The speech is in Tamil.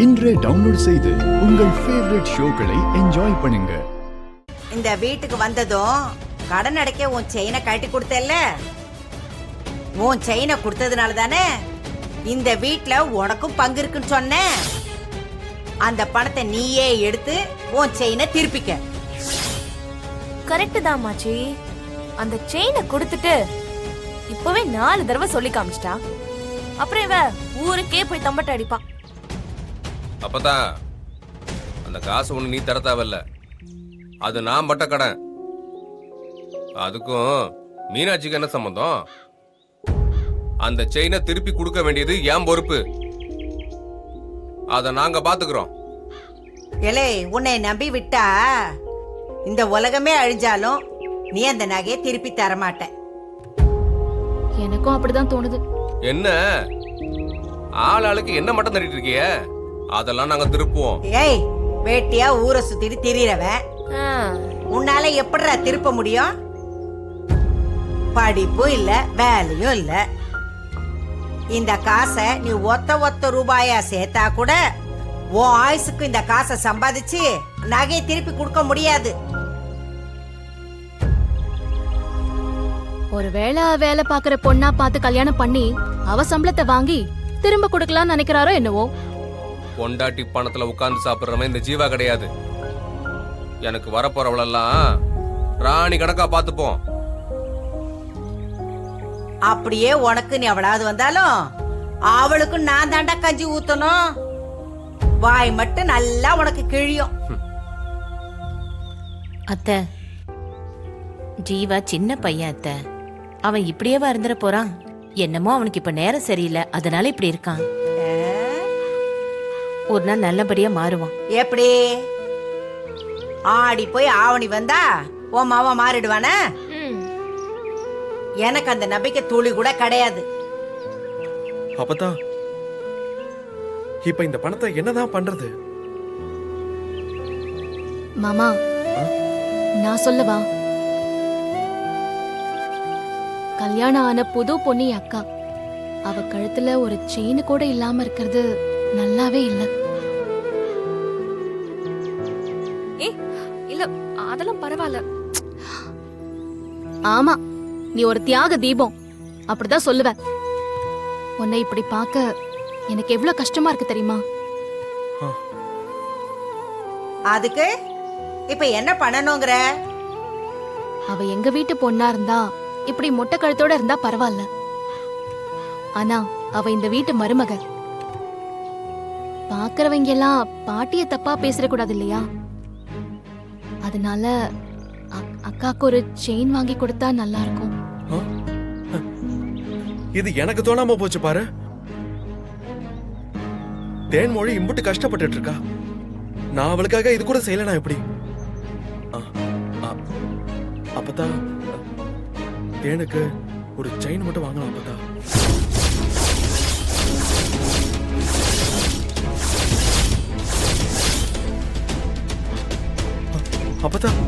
இன்றே டவுன்லோட் செய்து உங்கள் ஃபேவரட் ஷோக்களை என்ஜாய் பண்ணுங்க. இந்த வீட்டுக்கு வந்ததும் கடன் அடைக்க உன் செயினை கட்டி கொடுத்தல்ல, உன் செயினை கொடுத்ததுனால தானே இந்த வீட்டுல உனக்கும் பங்கு இருக்குன்னு சொன்னேன். அந்த பணத்தை நீயே எடுத்து உன் செயினை திருப்பிக்க. கரெக்ட் தான் மாச்சி. அந்த செயினை கொடுத்துட்டு இப்பவே 4 தடவை சொல்லி காமிச்சிட்டா. அப்புறம் இவ ஊருக்கே போய் தம்பட்ட அடிப்பா. அப்பதான் அந்த காசு ஒண்ணு நீ தர தேவையில்ல, அது நான் பட்ட கடன். அதுக்கும் மீனாட்சிக்கு என்ன சம்பந்தம்? அந்த செயினை திருப்பி கொடுக்க வேண்டியது என் பொறுப்பு. அத நாங்க பாத்துக்கிறோம். ஏலே, உன்னை நம்பி விட்டா இந்த உலகமே அழிஞ்சாலும் நீ அந்த நகையை திருப்பி தர மாட்ட. எனக்கும் அப்படிதான் தோணுது. என்ன ஆளுக்கு என்ன மட்டும் தட்டிட்டு இருக்கிய? அதெல்லாம் நாங்க திருப்புவோம். ஏய், வேட்டியா ஊரை சுத்திட்டு திரியறவன் உன்னால எப்படிடா திருப்ப முடியும்? படிப்பும் இல்ல, வேலையும் இல்ல. இந்த காசை நீ ஒத்த ரூபாயா சேர்த்தா கூட உன் ஆயுசுக்கு இந்த காசை சம்பாதிச்சு நகையை திருப்பி கொடுக்க முடியாது. ஒருவேளை வேலை பாக்குற பொண்ணா பார்த்து கல்யாணம் பண்ணி அவ சம்பளத்தை வாங்கி திரும்ப கொடுக்கலாம்னு நினைக்கிறாரோ என்னவோ. பொண்டாட்டி பணத்துல உட்கார்ந்து சாப்பிடுறவன் இந்த ஜீவா கிடையாது. எனக்கு வரப்போறவளெல்லாம் ராணி கணக்கா பாத்துப்போம். அப்படியே உனக்கு நீ அவளாவது வந்தாலும் அவளுக்கு நான் தாண்டா கஞ்சி ஊத்தணும். வாய் மட்டும் நல்லா உனக்கு கிழியும். அத்தை, ஜீவா சின்ன பையன் அத்தை. அவன் இப்படியேவா இருந்துட போறான்? என்னமோ அவனுக்கு இப்ப நேரம் சரியில்லை, அதனால இப்படி இருக்கான். ஒரு நாள் நல்லபடியா மாறுவான். எப்படி? ஆடி போய் ஆவணி வந்தா உன் மாவன் மாறிடுவானே? எனக்கு அந்த நம்பிக்கை துளி கூட கிடையாது. அப்பதான் இப்ப இந்த பணத்தை என்னதான் பண்றது? மாமா, நான் சொல்லவா? கல்யாணம் ஆன புது பொண்ணி அக்கா, அவ கழுத்துல ஒரு செயின் கூட இல்லாம இருக்கிறது நல்லாவே இல்ல. இல்ல, அதெல்லாம் பரவாயில்ல. ஆமா, நீ ஒரு தியாக தீபம், அப்படிதான் சொல்லுவேன். உன்னை இப்படி பார்க்க எனக்கு எவ்வளவு கஷ்டமா இருக்கு தெரியுமா? அதுக்கு இப்ப என்ன பண்ணணுங்கிற? அவ எங்க வீட்டு பொண்ணா இருந்தா இப்படி மொட்டை கழுத்தோட இருந்தா பரவாயில்ல. ஆனா அவ இந்த வீட்டு மருமக. பாக்குறவங்க எல்லாம் பாட்டிய தப்பா பேசக்கூடாது இல்லையா? அதனால அக்காக்கு ஒரு செயின் வாங்கி கொடுத்தா நல்லா இருக்கும். இது எனக்கு தோணாம போச்சு பாரு. தேன்மொழி இம்புட்டு கஷ்டப்பட்டு இருக்கா, நான் அவளுக்காக இது கூட செய்யலனா எப்படி? அப்பதான் தேனுக்கு ஒரு செயின் மட்டும் வாங்கலாம். அப்பதான்